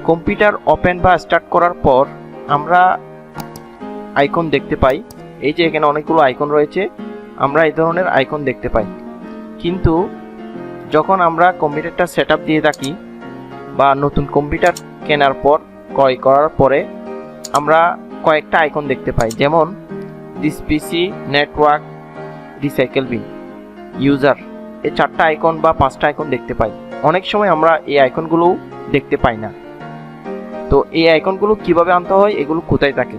Computer open বা start করার পর আমরা আইকন দেখতে পাই। এই যে এখানে অনেকগুলো আইকন রয়েছে, আমরা এই ধরনের আইকন দেখতে পাই। কিন্তু যখন আমরা কম্পিউটারটা সেটআপ দিয়ে থাকি বা নতুন কম্পিউটার কেনার পর ক্রয় করার পরে আমরা কয়েকটা আইকন দেখতে পাই, যেমন this PC, network, recycle bin, user. এই 4টা আইকন বা 5টা আইকন দেখতে পাই। অনেক সময় আমরা এই আইকনগুলো দেখতে পাই না। তো এই আইকনগুলো কিভাবে আনতে হয়, এগুলো কোথায় থাকে?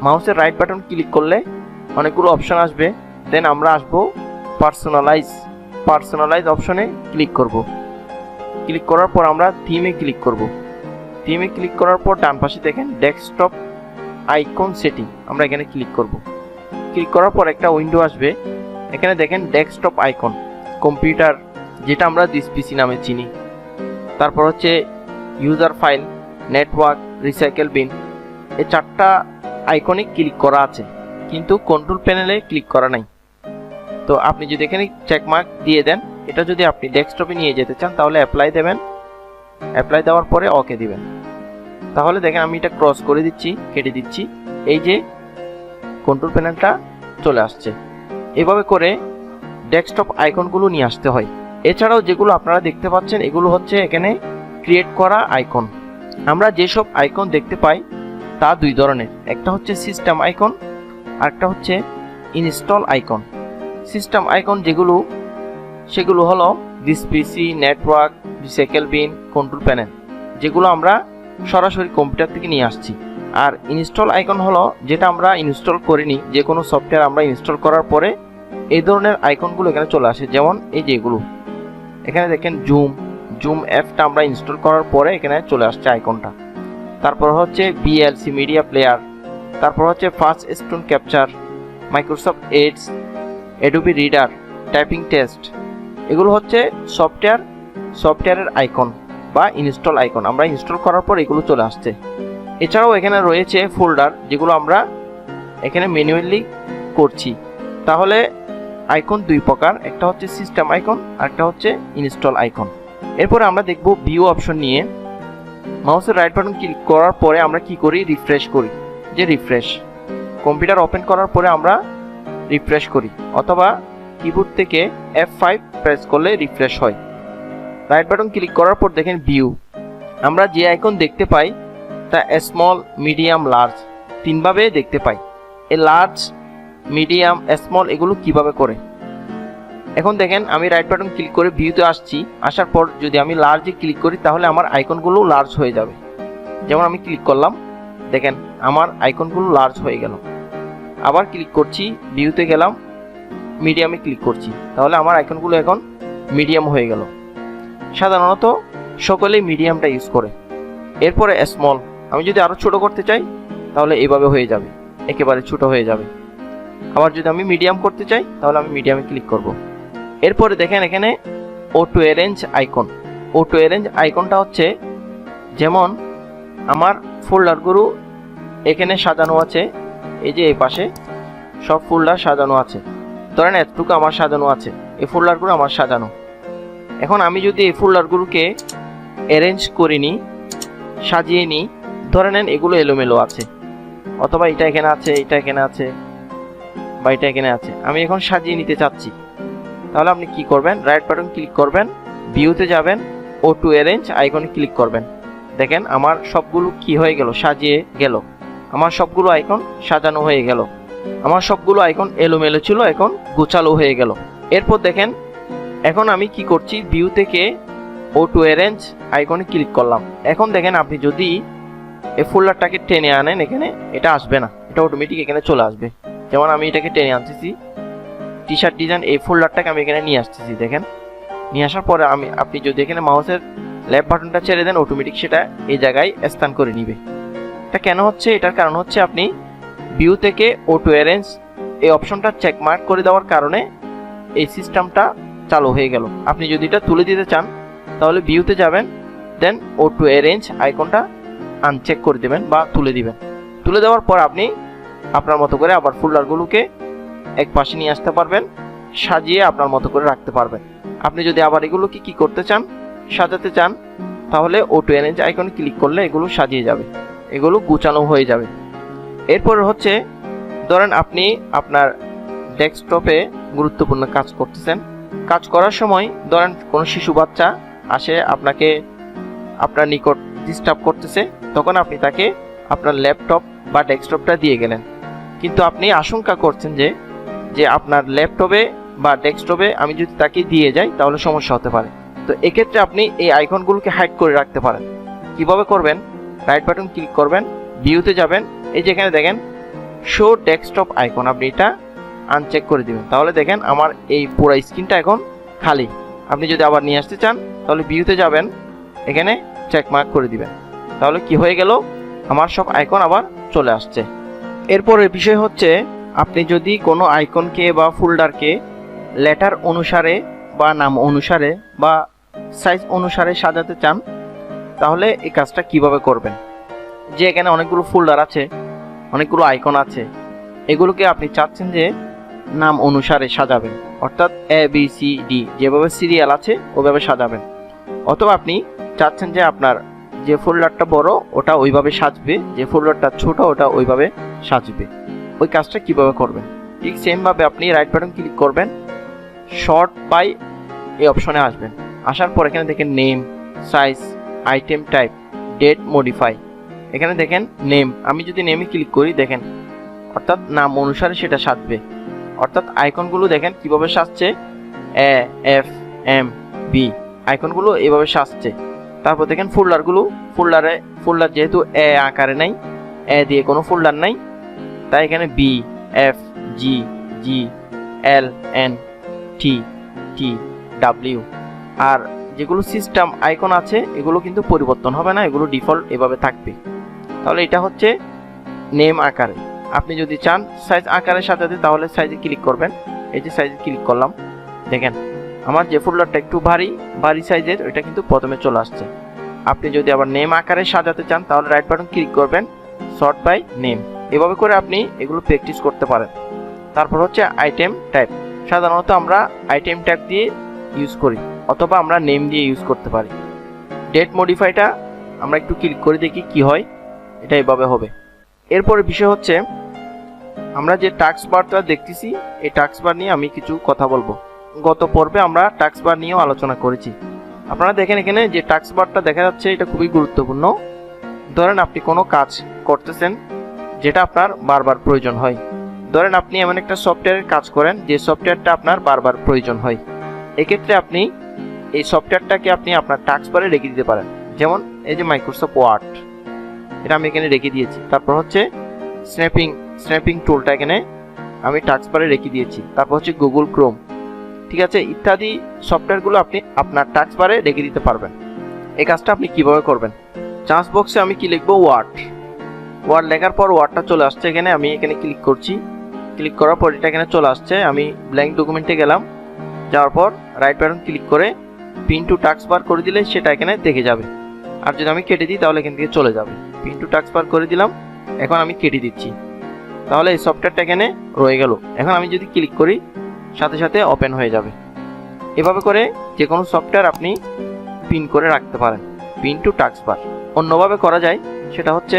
মাউসের রাইট বাটন ক্লিক করলে অনেকগুলো অপশন আসবে। দেন আমরা আসবো পার্সোনালাইজ অপশনে ক্লিক করব। ক্লিক করার পর আমরা থিমে ক্লিক করব। থিমে ক্লিক করার পর ডান পাশে দেখেন ডেস্কটপ আইকন সেটিং, আমরা এখানে ক্লিক করব। ক্লিক করার পর একটা উইন্ডো আসবে। এখানে দেখেন ডেস্কটপ আইকন, কম্পিউটার যেটা আমরা দিস পিসি নামে চিনি। তারপর হচ্ছে user file, network, recycle bin. এই 4টা আইকনে ক্লিক করা আছে, কিন্তু কন্ট্রোল প্যানেলে ক্লিক করা নাই। তো আপনি যদি এখানে চেকমার্ক দিয়ে দেন, এটা যদি আপনি ডেস্কটপে নিয়ে যেতে চান তাহলে অ্যাপ্লাই দেবেন। অ্যাপ্লাই দেওয়ার পরে ওকে দিবেন। তাহলে দেখেন আমি এটা ক্রস করে দিচ্ছি, কেটে দিচ্ছি। এই যে কন্ট্রোল প্যানেলটা চলে আসছে। এভাবে করে ডেস্কটপ আইকনগুলো নিয়ে আসতে হয়। এছাড়াও যেগুলো আপনারা দেখতে পাচ্ছেন এগুলো হচ্ছে এখানে ক্রিয়েট করা আইকন। আমরা যেসব আইকন দেখতে পাই তা 2 ধরনের, একটা হচ্ছে সিস্টেম আইকন আর একটা হচ্ছে ইনস্টল আইকন। সিস্টেম আইকন সেগুলো হলো this PC, network, recycle bin, control panel, যেগুলো আমরা সরাসরি কম্পিউটার থেকে নিয়ে আসছি। আর ইনস্টল আইকন হলো যেটা আমরা ইনস্টল করিনি, যে কোনো সফটওয়্যার আমরা ইনস্টল করার পরে এই ধরনের আইকনগুলো এখানে চলে আসে। যেমন এই যে এগুলো এখানে দেখেন জুম অ্যাপটা আমরা ইনস্টল করার পরে এখানে চলে আসছে আইকনটা। তারপর হচ্ছে ভিএলসি মিডিয়া প্লেয়ার, তারপর হচ্ছে FastStone Capture, Microsoft Edge, Adobe Reader, typing test. এগুলো হচ্ছে সফটওয়্যারের আইকন বা ইনস্টল আইকন, আমরা ইনস্টল করার পর এগুলো চলে আসছে। এছাড়াও এখানে রয়েছে ফোল্ডার, যেগুলো আমরা এখানে ম্যানুয়ালি করছি। তাহলে আইকন 2 প্রকার, একটা হচ্ছে সিস্টেম আইকন আর একটা হচ্ছে ইনস্টল আইকন। এরপরে আমরা দেখব ভিউ অপশন নিয়ে। মাউসের রাইট বাটন ক্লিক করার পরে আমরা কি করি, রিফ্রেশ করি। যে রিফ্রেশ, কম্পিউটার ওপেন করার পরে আমরা রিফ্রেশ করি, অথবা কিবোর্ড থেকে F5 প্রেস করলে রিফ্রেশ হয়। রাইট বাটন ক্লিক করার পর দেখেন ভিউ, আমরা যে আইকন দেখতে পাই তা স্মল, মিডিয়াম, লার্জ 3 ভাবে দেখতে পাই। এই লার্জ, মিডিয়াম, স্মল এগুলো কিভাবে করে? এখন দেখেন আমি রাইট বাটন ক্লিক করে ভিউতে আসছি। আসার পর যদি আমি লার্জে ক্লিক করি তাহলে আমার আইকনগুলো লার্জ হয়ে যাবে। যেমন আমি ক্লিক করলাম, দেখেন আমার আইকনগুলো লার্জ হয়ে গেল। আবার ক্লিক করছি, ভিউতে গেলাম, মিডিয়ামে ক্লিক করছি, তাহলে আমার আইকনগুলো এখন মিডিয়াম হয়ে গেল। সাধারণত সকলেই মিডিয়ামটা ইউজ করে। এরপরে স্মল, আমি যদি আরও ছোট করতে চাই তাহলে এইভাবে হয়ে যাবে, একেবারে ছোট হয়ে যাবে। আবার যদি আমি মিডিয়াম করতে চাই তাহলে আমি মিডিয়ামে ক্লিক করব। এরপরে দেখেন এখানে auto arrange icon. Auto arrange আইকনটা হচ্ছে, যেমন আমার ফোল্ডারগুলো এখানে সাজানো আছে, এই যে এই পাশে সব ফোল্ডার সাজানো আছে। ধরেন এতটুকু আমার সাজানো আছে, এই ফোল্ডারগুলো আমার সাজানো। এখন আমি যদি এই ফোল্ডারগুলোকে অ্যারেঞ্জ করে নিই, সাজিয়ে নিই, ধরে নেন এগুলো এলোমেলো আছে, অথবা এটা এখানে আছে, এটা এখানে আছে, বা এটা এখানে আছে, আমি এখন সাজিয়ে নিতে চাচ্ছি। তাহলে আপনি কি করবেন, রাইট বাটন ক্লিক করবেন, ভিউতে যাবেন, অটো অ্যারেঞ্জ আইকনে ক্লিক করবেন। দেখেন আমার সবগুলো কি হয়ে গেল, সাজিয়ে গেল। আমার সবগুলো আইকন সাজানো হয়ে গেল। আমার সবগুলো আইকন এলোমেলো ছিল, এখন গোছালো হয়ে গেল। এরপর দেখেন এখন আমি কি করছি, ভিউ থেকে অটো অ্যারেঞ্জ আইকনে ক্লিক করলাম। এখন দেখেন আপনি যদি এই ফোল্ডারটাকে টেনে আনেন, এখানে এটা আসবে না, এটা অটোমেটিক এখানে চলে আসবে। যেমন আমি এটাকে টেনে আনতেছি, টি শার্ট ডিজাইন, এই ফোল্ডারটাকে আমি এখানে নিয়ে আসতেছি। দেখেন নিয়ে আসার পরে আপনি যদি এখানে মাউসের লেফট বাটনটা ছেড়ে দেন, অটোমেটিক সেটা এই জায়গায় স্থান করে নিবে। এটা কেন হচ্ছে? এটার কারণ হচ্ছে আপনি ভিউ থেকে অটো অ্যারেঞ্জ এই অপশনটা চেক মার্ক করে দেওয়ার কারণে এই সিস্টেমটা চালু হয়ে গেল। আপনি যদি এটা তুলে দিতে চান তাহলে ভিউতে যাবেন, দেন অটো অ্যারেঞ্জ আইকনটা আনচেক করে দেবেন বা তুলে দিবেন। তুলে দেওয়ার পর আপনি আপনার মতো করে আবার ফোল্ডারগুলোকে এক পাশে নিয়ে আসতে পারবেন, সাজিয়ে আপনার মতো করে রাখতে পারবেন। আপনি যদি আবার এগুলোকে কি করতে চান, সাজাতে চান, তাহলে অটো অ্যারেঞ্জ আইকনে ক্লিক করলে এগুলো সাজিয়ে যাবে, এগুলো গুছানো হয়ে যাবে। এরপরে হচ্ছে ধরেন আপনি আপনার ডেস্কটপে গুরুত্বপূর্ণ কাজ করতেছেন, কাজ করার সময় ধরেন কোনো শিশু বাচ্চা আসে আপনাকে আপনার নিকট ডিস্টার্ব করতেছে, তখন আপনি তাকে আপনার ল্যাপটপ বা ডেস্কটপটা দিয়ে গেলেন, কিন্তু আপনি আশঙ্কা করছেন যে আপনার ল্যাপটপে বা ডেস্কটপে আমি যদি তাকে দিয়ে যাই তাহলে সমস্যা হতে পারে। তো এক্ষেত্রে আপনি এই আইকনগুলোকে হাইড করে রাখতে পারেন। কিভাবে করবেন? রাইট বাটন ক্লিক করবেন, ভিউতে যাবেন, এই যেখানে দেখেন শো ডেস্কটপ আইকন, আপনি এটা আনচেক করে দিবেন। তাহলে দেখেন আমার এই পুরো স্ক্রিনটা এখন খালি। আপনি যদি আবার নিয়ে আসতে চান তাহলে ভিউতে যাবেন, এখানে চেক মার্ক করে দিবেন, তাহলে কি হয়ে গেল, আমার সব আইকন আবার চলে আসছে। এরপরের বিষয় হচ্ছে আপনি যদি কোনো আইকনকে বা ফোল্ডারকে লেটার অনুসারে বা নাম অনুসারে বা সাইজ অনুসারে সাজাতে চান, তাহলে এই কাজটা কিভাবে করবেন? যে এখানে অনেকগুলো ফোল্ডার আছে, অনেকগুলো আইকন আছে, এগুলোকে আপনি চাচ্ছেন যে নাম অনুসারে সাজাবেন, অর্থাৎ ABCD যেভাবে সিরিয়াল আছে ওইভাবে সাজাবেন। অথবা আপনি চাচ্ছেন যে আপনার যে ফোল্ডারটা বড় ওটা ওইভাবে সাজবে, যে ফোল্ডারটা ছোট ওটা ওইভাবে সাজবে। ওই কাজটা কিভাবে করবেন? ঠিক সেমভাবে আপনি রাইট বাটন ক্লিক করবেন, শর্ট বাই এই অপশনে আসবেন, আসার পর এখানে দেখেন name, size, item type, date, modify. এখানে দেখেন নেম, আমি যদি নেমে ক্লিক করি দেখেন অর্থাৎ নাম অনুসারে সেটা সাজবে, অর্থাৎ আইকনগুলো দেখেন কিভাবে সাজছে, AFMB আইকনগুলো এভাবে সাজছে। তারপর দেখেন ফোল্ডার যেহেতু এ আকারে নাই, এ দিয়ে কোনো ফোল্ডার নাই, তাই এখানে BFGGLNTTW। আর যেগুলো সিস্টেম আইকন আছে এগুলো কিন্তু পরিবর্তন হবে না, এগুলো ডিফল্ট এভাবে থাকবে। তাহলে এটা হচ্ছে নেম আকারে। আপনি যদি চান সাইজ আকারে সাজাতে তাহলে সাইজে ক্লিক করবেন, এই যে সাইজে ক্লিক করলাম, দেখেন আমার যে ফোল্ডারটা একটু ভারী সাইজের ওইটা কিন্তু প্রথমে চলে আসছে। আপনি যদি আবার নেম আকারে সাজাতে চান তাহলে রাইট বাটন ক্লিক করবেন, সর্ট বাই নেম। এভাবে করে আপনি এগুলো প্র্যাকটিস করতে পারেন। তারপর হচ্ছে আইটেম টাইপ, সাধারণত আমরা আইটেম টাইপ দিয়ে ইউজ করি অথবা আমরা নেম দিয়ে ইউজ করতে পারি। ডেট মডিফাইটা আমরা একটু ক্লিক করে দেখি কি হয়, এটা এভাবে হবে। এরপরে বিষয় হচ্ছে আমরা যে টাস্ক বারটা দেখতেছি এই টাস্ক বার নিয়ে আমি কিছু কথা বলবো। গত পর্বে আমরা টাস্ক বার নিয়েও আলোচনা করেছি। আপনারা দেখেন এখানে যে টাস্ক বারটা দেখা যাচ্ছে এটা খুবই গুরুত্বপূর্ণ। ধরেন আপনি কোনো কাজ করতেছেন যেটা আপনার বারবার প্রয়োজন হয়, ধরেন আপনি এমন একটা সফটওয়্যারের কাজ করেন যে সফটওয়্যারটা আপনার বারবার প্রয়োজন হয়, এক্ষেত্রে আপনি এই সফটওয়্যারটাকে আপনি আপনার টাস্ক বারে রেখে দিতে পারেন। যেমন এই যে মাইক্রোসফট ওয়ার্ড, এটা আমি এখানে রেখে দিয়েছি। তারপর হচ্ছে স্ন্যাপিং টুলটা এখানে আমি টাস্ক বারে রেখে দিয়েছি। তারপর হচ্ছে গুগল ক্রোম, ঠিক আছে, ইত্যাদি সফটওয়্যারগুলো আপনি আপনার টাস্ক বারে রেখে দিতে পারবেন। এই কাজটা আপনি কিভাবে করবেন? চান্স বক্সে আমি কি লিখবো, ওয়ার্ড লেখার পর ওয়ার্ডটা চলে আসছে এখানে, আমি এখানে ক্লিক করছি, ক্লিক করার পর এটা এখানে চলে আসছে। আমি ব্ল্যাঙ্ক ডকুমেন্টে গেলাম, যাওয়ার পর রাইট বাটন ক্লিক করে পিন টু টাস্ক বার করে দিলে সেটা এখানে দেখে যাবে। আর যদি আমি কেটে দিই তাহলে এখান থেকে চলে যাবে। পিন টু টাস্ক বার করে দিলাম, এখন আমি কেটে দিচ্ছি, তাহলে এই সফটওয়্যারটা এখানে রয়ে গেল। এখন আমি যদি ক্লিক করি সাথে সাথে ওপেন হয়ে যাবে। এভাবে করে যে কোনো সফটওয়্যার আপনি পিন করে রাখতে পারেন, পিন টু টাস্ক বার। অন্যভাবে করা যায়, সেটা হচ্ছে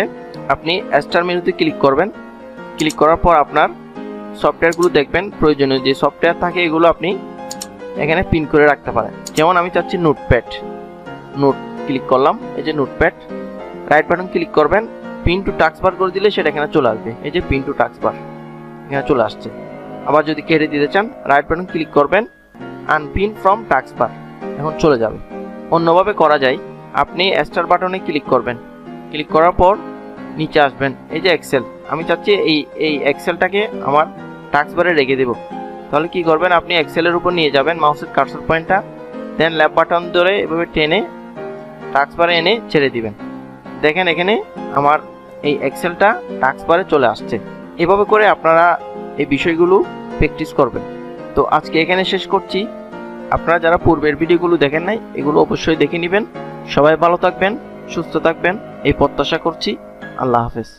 আপনি স্টার মেনুতে ক্লিক করবেন, ক্লিক করার পর আপনার সফটওয়্যারগুলো দেখবেন, প্রয়োজনীয় যে সফটওয়্যার থাকে এগুলো আপনি এখানে পিন করে রাখতে পারেন। যেমন আমি চাচ্ছি নোটপ্যাড, ক্লিক করলাম, এই যে নোটপ্যাড, রাইট বাটন ক্লিক করবেন, পিন টু টাস্ক বার করে দিলে সেটা এখানে চলে আসবে। এই যে পিন টু টাস্ক বার এখানে চলে আসছে। আবার যদি কেটে দিতে চান রাইট বাটন ক্লিক করবেন, আনপিন ফ্রম টাস্ক বার, এখন চলে যাবে। অন্যভাবে করা যায়, আপনি স্টার বাটনে ক্লিক করবেন, ক্লিক করার পর নিচে আসবেন, এই যে এক্সেল, আমি চাচ্ছি এই এক্সেলটাকে আমার টাস্ক বারে রেখে দেব। তাহলে কি করবেন, আপনি এক্সেলের উপর নিয়ে যাবেন মাউসের কার্সর পয়েন্টটা, দেন লেফট বাটন ধরে এভাবে টেনে টাস্ক বারে এনে ছেড়ে দিবেন। দেখেন এখানে আমার এই এক্সেলটা টাস্ক বারে চলে আসছে। এভাবে করে আপনারা এই বিষয়গুলো প্র্যাকটিস করবেন। তো আজকে এখানে শেষ করছি। আপনারা যারা পূর্বের ভিডিওগুলো দেখেন নাই এগুলো অবশ্যই দেখে নেবেন। সবাই ভালো থাকবেন, সুস্থ থাকবেন এই প্রত্যাশা করছি। আল্লাহ হাফেজ।